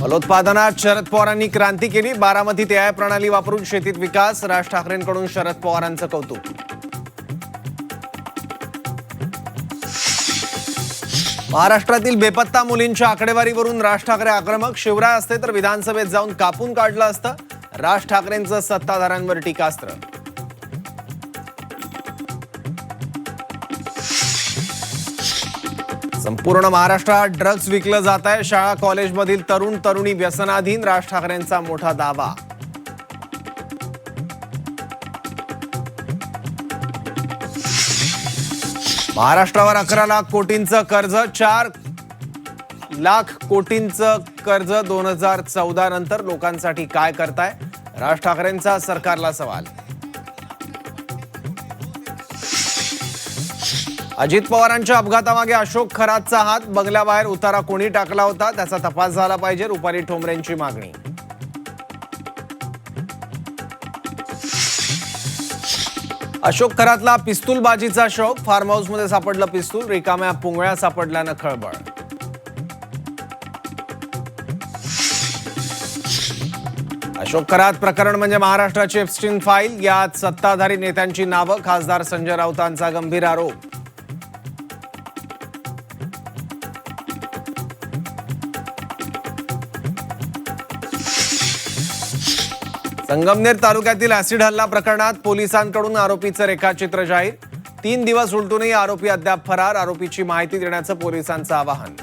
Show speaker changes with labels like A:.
A: फलोत्पादनात शरद पवारांनी क्रांती केली। बारामतीत AI प्रणाली वापरून शेतीत विकास। राज ठाकरेंकडून शरद पवारांचं कौतुक। महाराष्ट्रातील बेपत्ता मुलींच्या आकडेवारीवरून राज ठाकरे आक्रमक। शिवराय असते तर विधानसभेत जाऊन कापून काढलं असतं। राज ठाकरेंचं सत्ताधाऱ्यांवर टीकास्त्र। संपूर्ण महाराष्ट्रात ड्रग्ज विकलं जात आहे। शाळा कॉलेजमधील तरुण तरुणी व्यसनाधीन। राज ठाकरेंचा मोठा दावा। महाराष्ट्रावर 11 लाख कोटींचं कर्ज। 4 लाख कोटींचं कर्ज 2014 नंतर लोकांसाठी काय करताय? राज ठाकरेंचा सरकारला सवाल। अजित पवारांच्या अपघातामागे अशोक खरातचा हात। बंगल्याबाहेर उतारा कोणी टाकला होता त्याचा तपास झाला पाहिजे। रुपाली ठोंबरेंची मागणी। अशोक खरातला पिस्तूलबाजीचा शौक। फार्म हाऊसमध्ये सापडलं पिस्तूल। रिकाम्या पुंगळ्या सापडल्यानं खळबळ। अशोक खरात प्रकरण म्हणजे महाराष्ट्राची एप्स्टीन फाईल। यात सत्ताधारी नेत्यांची नावं। खासदार संजय राऊतांचा गंभीर आरोप। संगमनेर तालुक्यातील ऍसिड हल्ला प्रकरणात पोलिसांकडून आरोपीचं रेखाचित्र जाहीर। 3 दिवस उलटूनही आरोपी अद्याप फरार। आरोपीची माहिती देण्याचं पोलिसांचं आवाहन।